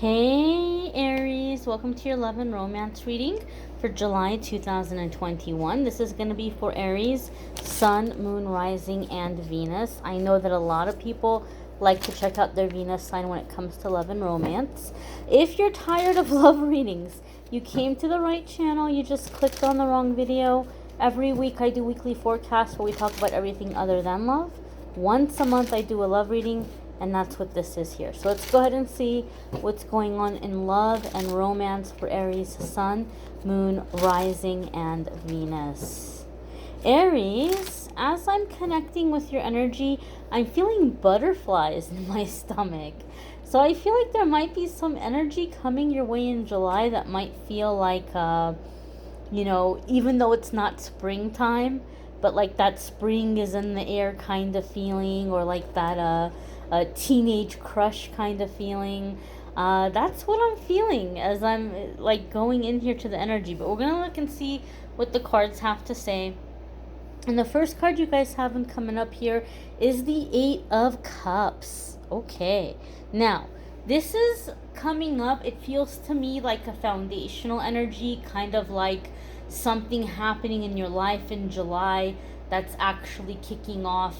Hey Aries, welcome to your love and romance reading for July 2021. This is going to be for Aries, Sun, Moon, Rising, and Venus. I know that a lot of people like to check out their Venus sign when it comes to love and romance. If you're tired of love readings, you came to the right channel. You just clicked on the wrong video. Every week I do weekly forecasts where we talk about everything other than love. Once a month I do a love reading, and that's what this is here. So let's go ahead and see what's going on in love and romance for Aries, Sun, Moon, Rising, and Venus. Aries, as I'm connecting with your energy, I'm feeling butterflies in my stomach. So I feel like there might be some energy coming your way in July that might feel like, even though it's not springtime, but like that spring is in the air kind of feeling, or like that a teenage crush kind of feeling. That's what I'm feeling as I'm like going in here to the energy. But we're gonna look and see what the cards have to say. And the first card you guys have coming up here is the Eight of Cups. Okay, now this is coming up. It feels to me like a foundational energy, kind of like something happening in your life in July that's actually kicking off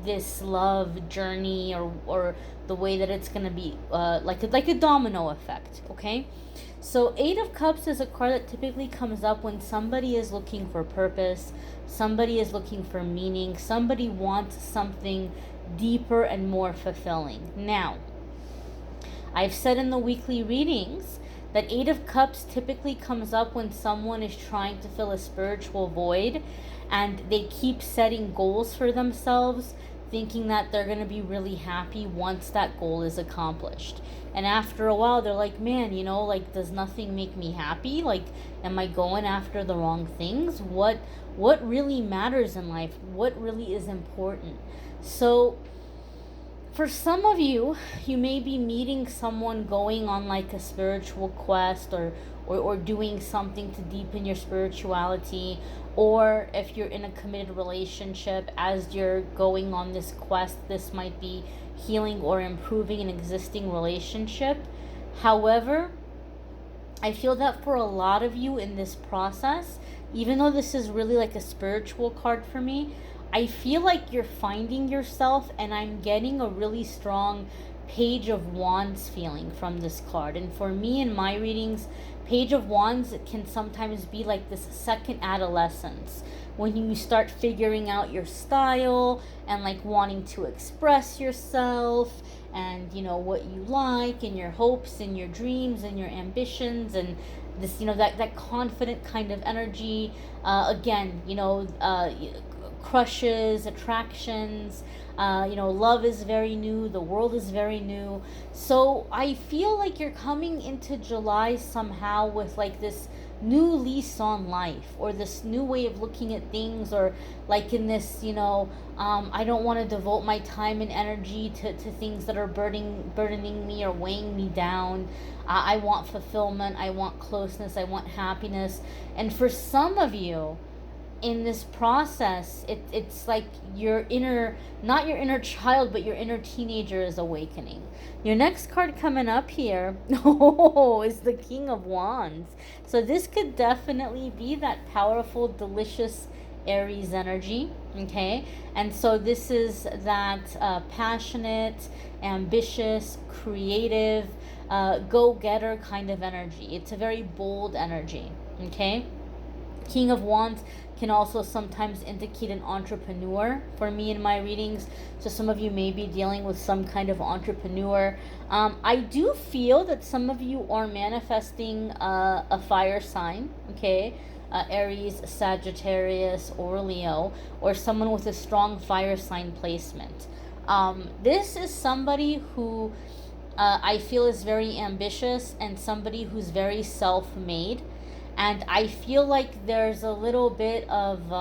this love journey, or the way that it's going to be like a domino effect. Okay, so Eight of Cups is a card that typically comes up when somebody is looking for purpose, somebody is looking for meaning, somebody wants something deeper and more fulfilling. Now, I've said in the weekly readings that Eight of Cups typically comes up when someone is trying to fill a spiritual void, and they keep setting goals for themselves, thinking that they're going to be really happy once that goal is accomplished. And after a while, they're like, man, like, does nothing make me happy? Like, am I going after the wrong things? What really matters in life? What really is important? So for some of you, you may be meeting someone going on like a spiritual quest, or doing something to deepen your spirituality. Or if you're in a committed relationship, as you're going on this quest, this might be healing or improving an existing relationship. However, I feel that for a lot of you in this process, even though this is really like a spiritual card for me, I feel like you're finding yourself, and I'm getting a really strong Page of Wands feeling from this card. And for me in my readings, Page of Wands, it can sometimes be like this second adolescence, when you start figuring out your style and like wanting to express yourself, and what you like, and your hopes and your dreams and your ambitions, and this that confident kind of energy. Again, crushes, attractions. Love is very new. The world is very new. So I feel like you're coming into July somehow with like this new lease on life, or this new way of looking at things, or like in this, I don't want to devote my time and energy to things that are burdening me or weighing me down. I want fulfillment. I want closeness. I want happiness. And for some of you, in this process, it's like not your inner child, but your inner teenager is awakening. Your next card coming up here is the King of Wands. So this could definitely be that powerful, delicious Aries energy. Okay, and so this is that passionate, ambitious, creative, go-getter kind of energy. It's a very bold energy. Okay, King of Wands can also sometimes indicate an entrepreneur for me in my readings. So some of you may be dealing with some kind of entrepreneur. I do feel that some of you are manifesting a fire sign, okay? Aries, Sagittarius, or Leo, or someone with a strong fire sign placement. This is somebody who I feel is very ambitious, and somebody who's very self-made. And I feel like there's a little bit of,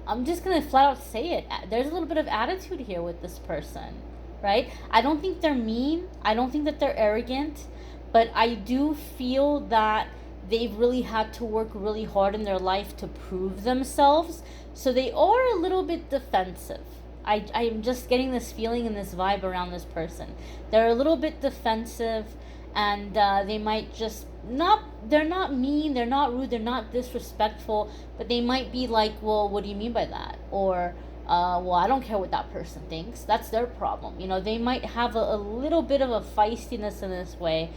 I'm just going to flat out say it. There's a little bit of attitude here with this person, right? I don't think they're mean. I don't think that they're arrogant. But I do feel that they've really had to work really hard in their life to prove themselves. So they are a little bit defensive. I'm just getting this feeling and this vibe around this person. They're a little bit defensive, and they might just not, they're not mean, they're not rude, they're not disrespectful, but they might be like, well, what do you mean by that? Or, well, I don't care what that person thinks. That's their problem. They might have a little bit of a feistiness in this way.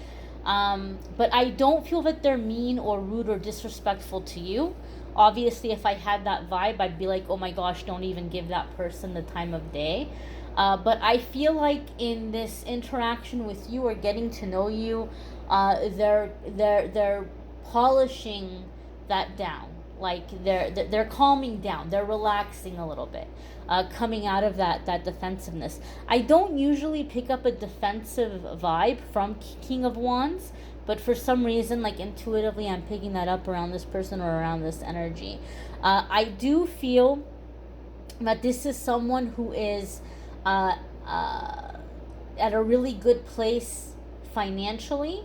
But I don't feel that they're mean or rude or disrespectful to you. Obviously, if I had that vibe, I'd be like, oh my gosh, don't even give that person the time of day. But I feel like in this interaction with you or getting to know you, they're polishing that down. Like they're calming down. They're relaxing a little bit, coming out of that defensiveness. I don't usually pick up a defensive vibe from King of Wands, but for some reason, like intuitively, I'm picking that up around this person or around this energy. I do feel that this is someone who is at a really good place financially.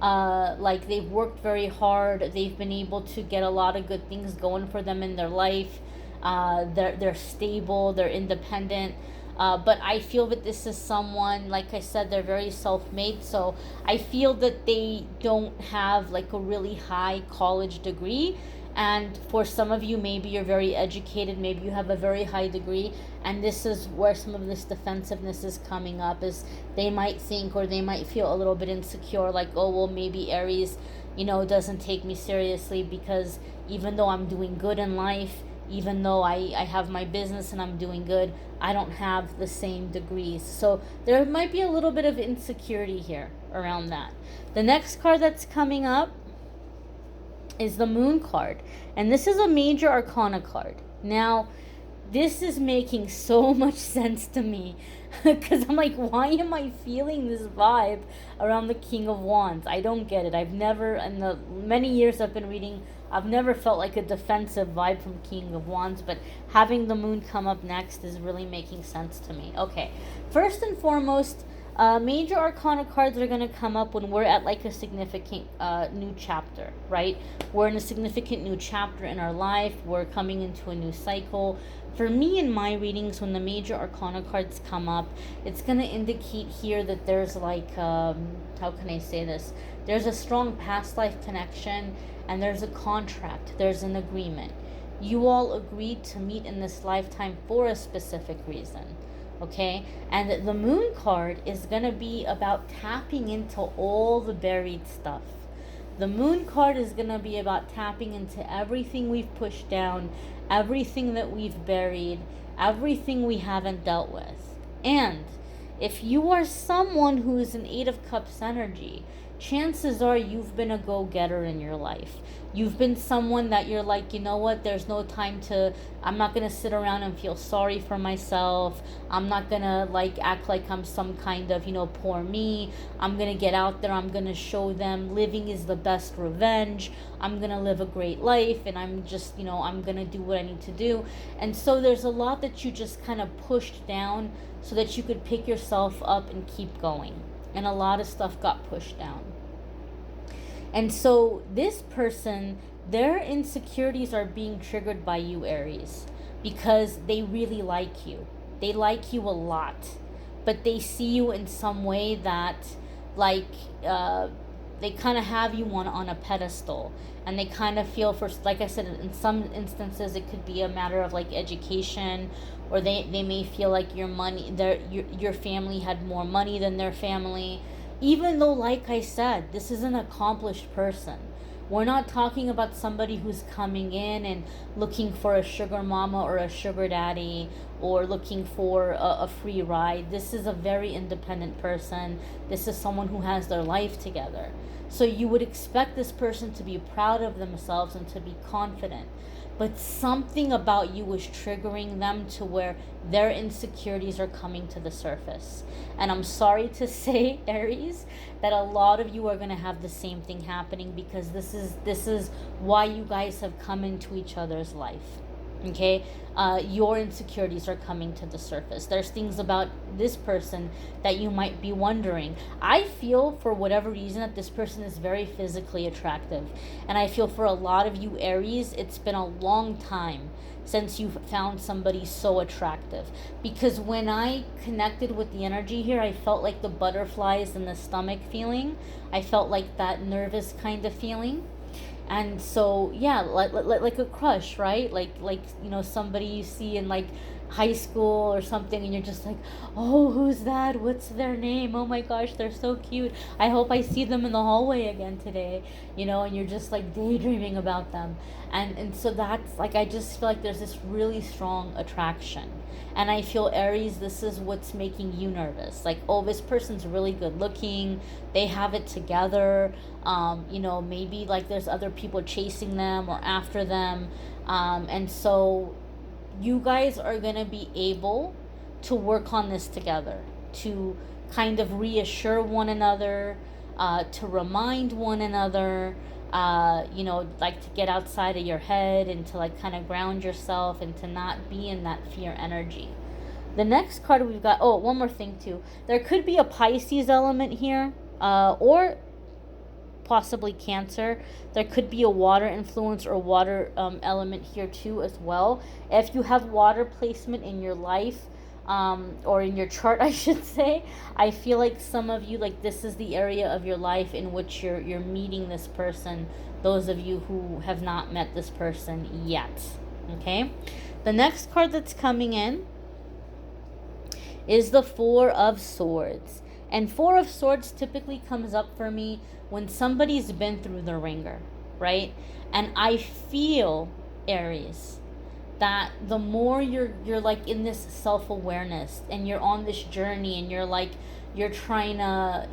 Like they've worked very hard. They've been able to get a lot of good things going for them in their life. They're stable. They're independent. But I feel that this is someone, like I said, they're very self-made. So I feel that they don't have like a really high college degree. And for some of you, maybe you're very educated, maybe you have a very high degree, and this is where some of this defensiveness is coming up, is they might think, or they might feel a little bit insecure, like, oh, well, maybe Aries, doesn't take me seriously, because even though I'm doing good in life, even though I have my business and I'm doing good, I don't have the same degrees. So there might be a little bit of insecurity here around that. The next card that's coming up is the Moon card, and this is a major arcana card. Now, this is making so much sense to me because I'm like, why am I feeling this vibe around the King of Wands? I don't get it. I've never, in the many years I've been reading, I've never felt like a defensive vibe from King of Wands, but having the Moon come up next is really making sense to me. Okay, first and foremost, major arcana cards are going to come up when we're at like a significant new chapter, right? We're in a significant new chapter in our life. We're coming into a new cycle. For me, in my readings, when the major arcana cards come up, it's going to indicate here that there's like, how can I say this? There's a strong past life connection, and there's a contract. There's an agreement. You all agreed to meet in this lifetime for a specific reason. Okay, and the Moon card is going to be about tapping into all the buried stuff. The Moon card is going to be about tapping into everything we've pushed down, everything that we've buried, everything we haven't dealt with. And if you are someone who is an Eight of Cups energy, chances are you've been a go-getter in your life. You've been someone that you're like, you know what, there's no time to, I'm not going to sit around and feel sorry for myself. I'm not going to like act like I'm some kind of, poor me. I'm going to get out there. I'm going to show them living is the best revenge. I'm going to live a great life, and I'm just, I'm going to do what I need to do. And so there's a lot that you just kind of pushed down so that you could pick yourself up and keep going. And a lot of stuff got pushed down. And so this person, their insecurities are being triggered by you, Aries, because they really like you. They like you a lot, but they see you in some way that, like, they kind of have you on a pedestal, and they kind of feel, for, like I said, in some instances it could be a matter of like education, or they may feel like your family had more money than their family, even though, like I said, this is an accomplished person. We're not talking about somebody who's coming in and looking for a sugar mama or a sugar daddy, or looking for a free ride. This is a very independent person. This is someone who has their life together. So you would expect this person to be proud of themselves and to be confident. But something about you is triggering them to where their insecurities are coming to the surface. And I'm sorry to say, Aries, that a lot of you are going to have the same thing happening, because this is why you guys have come into each other's life. Okay, your insecurities are coming to the surface. There's things about this person that you might be wondering. I feel, for whatever reason, that this person is very physically attractive, and I feel for a lot of you Aries, it's been a long time since you found somebody so attractive. Because when I connected with the energy here, I felt like the butterflies in the stomach feeling. I felt like that nervous kind of feeling. And so yeah, like a crush, right? Like somebody you see in like high school or something, and you're just like, oh, who's that, what's their name, oh my gosh, they're so cute, I hope I see them in the hallway again today, and you're just like daydreaming about them. And so that's like, I just feel like there's this really strong attraction. And I feel, Aries, this is what's making you nervous. Like, oh, this person's really good looking, they have it together. Maybe like there's other people chasing them or after them. And so you guys are going to be able to work on this together, to kind of reassure one another, to remind one another, like to get outside of your head and to like kind of ground yourself and to not be in that fear energy. The next card we've got, oh, one more thing too. There could be a Pisces element here, or possibly Cancer. There could be a water influence or water element here too as well. If you have water placement in your life, or in your chart, I should say, I feel like some of you, like, this is the area of your life in which you're meeting this person. Those of you who have not met this person yet. Okay? The next card that's coming in is the Four of Swords. And Four of Swords typically comes up for me when somebody's been through the ringer, right? And I feel, Aries, that the more you're like in this self-awareness and you're on this journey and you're trying to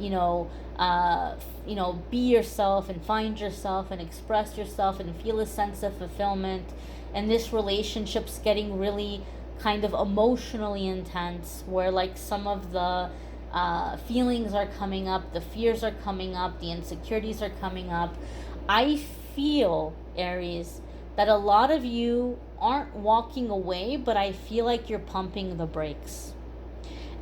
be yourself and find yourself and express yourself and feel a sense of fulfillment, and this relationship's getting really kind of emotionally intense, where like some of the feelings are coming up, the fears are coming up, the insecurities are coming up. I feel, Aries, that a lot of you aren't walking away, but I feel like you're pumping the brakes.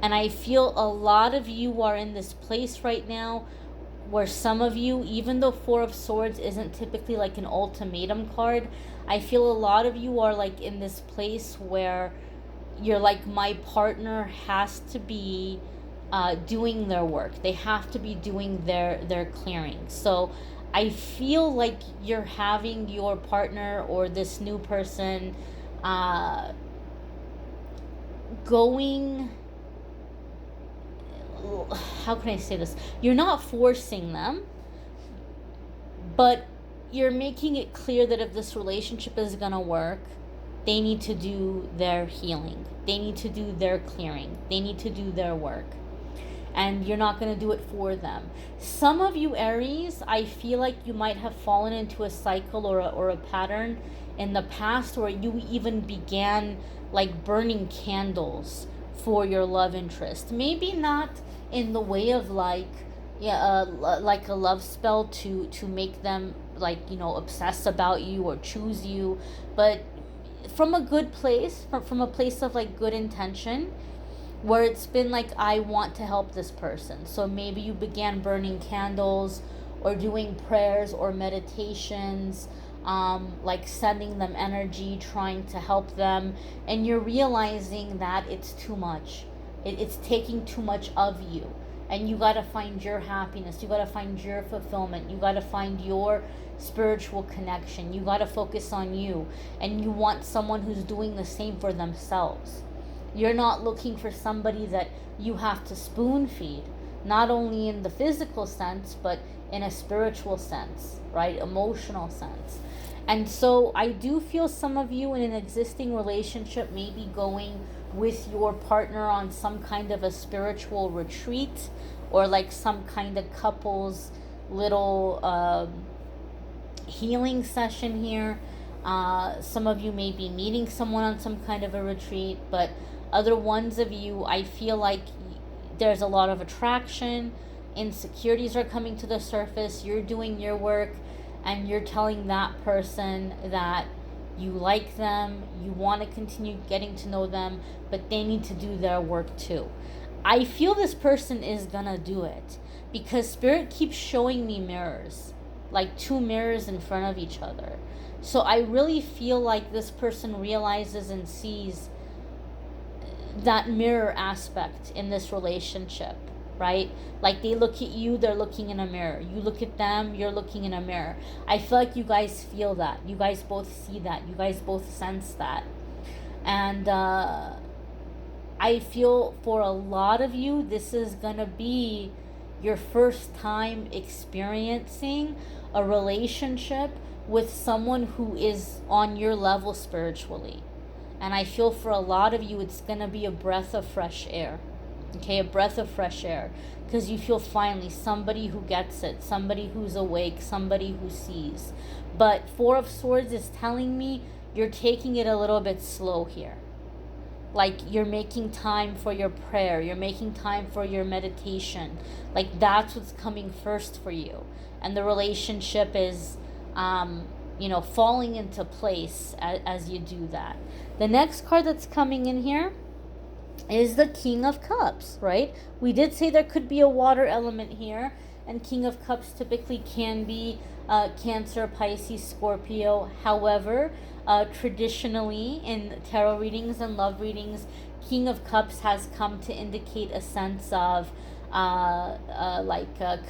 And I feel a lot of you are in this place right now where some of you, even though Four of Swords isn't typically like an ultimatum card, I feel a lot of you are like in this place where you're like, my partner has to be doing their work. They have to be doing their clearing. So I feel like you're having your partner or this new person going, how can I say this? You're not forcing them, but you're making it clear that if this relationship is going to work, they need to do their healing. They need to do their clearing. They need to do their work. And you're not going to do it for them. Some of you, Aries, I feel like you might have fallen into a cycle or a pattern in the past where you even began like burning candles for your love interest. Maybe not in the way of like like a love spell to make them like obsess about you or choose you, but from a good place, from a place of like good intention, where it's been like, I want to help this person. So maybe you began burning candles or doing prayers or meditations, like sending them energy, trying to help them, and you're realizing that it's too much. It's taking too much of you, and you got to find your happiness, you got to find your fulfillment, you got to find your spiritual connection, you got to focus on you, and you want someone who's doing the same for themselves. You're not looking for somebody that you have to spoon feed, not only in the physical sense, but in a spiritual sense, right? Emotional sense. And so I do feel some of you in an existing relationship may be going with your partner on some kind of a spiritual retreat, or like some kind of couples little healing session here. Some of you may be meeting someone on some kind of a retreat, but other ones of you, I feel like there's a lot of attraction, insecurities are coming to the surface, you're doing your work, and you're telling that person that you like them, you want to continue getting to know them, but they need to do their work too. I feel this person is gonna do it, because Spirit keeps showing me mirrors, like two mirrors in front of each other. So I really feel like this person realizes and sees that mirror aspect in this relationship, right? Like they look at you, they're looking in a mirror. You look at them, you're looking in a mirror. I feel like you guys feel that. You guys both see that. You guys both sense that. And I feel for a lot of you, this is going to be your first time experiencing a relationship with someone who is on your level spiritually. And I feel for a lot of you, it's going to be a breath of fresh air. Okay, a breath of fresh air. Because you feel finally somebody who gets it, somebody who's awake, somebody who sees. But Four of Swords is telling me you're taking it a little bit slow here. Like you're making time for your prayer, you're making time for your meditation. Like that's what's coming first for you. And the relationship is, falling into place as you do that. The next card that's coming in here is the King of Cups, right? We did say there could be a water element here, and King of Cups typically can be Cancer, Pisces, Scorpio. However, traditionally in tarot readings and love readings, King of Cups has come to indicate a sense of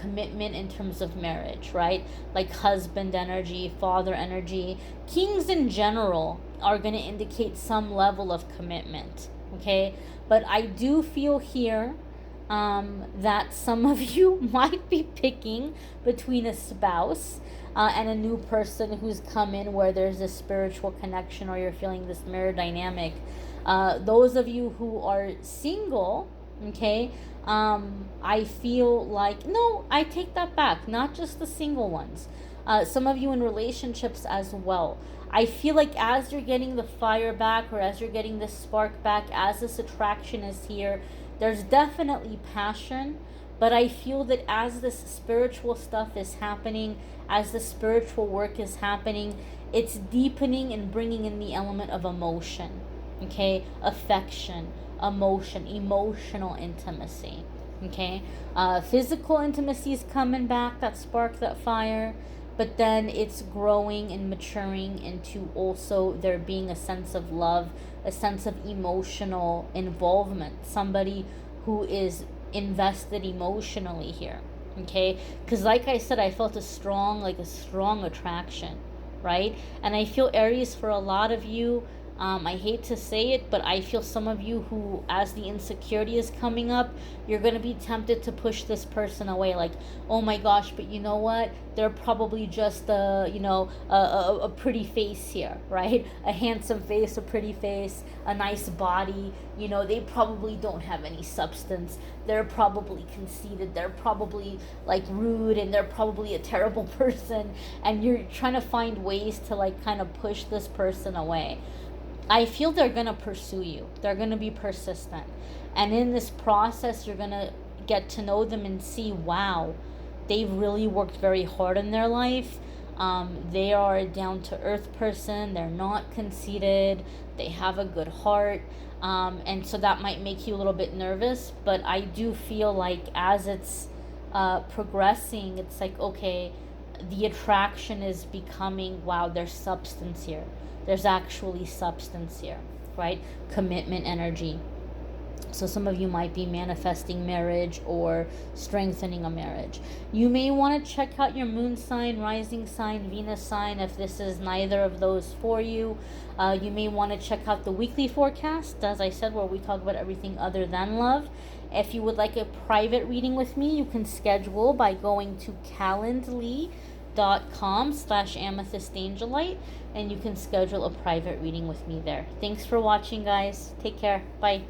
commitment in terms of marriage, right? Like husband energy, father energy. Kings in general are going to indicate some level of commitment, okay? But I do feel here that some of you might be picking between a spouse and a new person who's come in where there's a spiritual connection, or you're feeling this mirror dynamic. Those of you who are single, okay, I feel like, no, I take that back. Not just the single ones. Some of you in relationships as well. I feel like as you're getting the fire back, or as you're getting this spark back, as this attraction is here, there's definitely passion. But I feel that as this spiritual stuff is happening, as the spiritual work is happening, it's deepening and bringing in the element of emotion, okay? Affection, emotion, emotional intimacy, okay? Physical intimacy is coming back, that spark, that fire. But then it's growing and maturing into also there being a sense of love, a sense of emotional involvement, somebody who is invested emotionally here, okay? Because like I said, I felt a strong attraction, right? And I feel, Aries, for a lot of you, I hate to say it, but I feel some of you who, as the insecurity is coming up, you're going to be tempted to push this person away. Like, oh my gosh, but you know what? They're probably just a pretty face here, right? A handsome face, a pretty face, a nice body. They probably don't have any substance. They're probably conceited. They're probably like rude, and they're probably a terrible person. And you're trying to find ways to like kind of push this person away. I feel they're going to pursue you. They're going to be persistent. And in this process, you're going to get to know them and see, wow, they've really worked very hard in their life. They are a down-to-earth person. They're not conceited. They have a good heart. And so that might make you a little bit nervous. But I do feel like as it's progressing, it's like, okay, the attraction is becoming, wow, there's substance here. There's actually substance here, right? Commitment energy. So some of you might be manifesting marriage or strengthening a marriage. You may want to check out your moon sign, rising sign, Venus sign, if this is neither of those for you. You may want to check out the weekly forecast, as I said, where we talk about everything other than love. If you would like a private reading with me, you can schedule by going to calendly.com/amethystangelite, and you can schedule a private reading with me there. Thanks for watching, guys. Take care. Bye.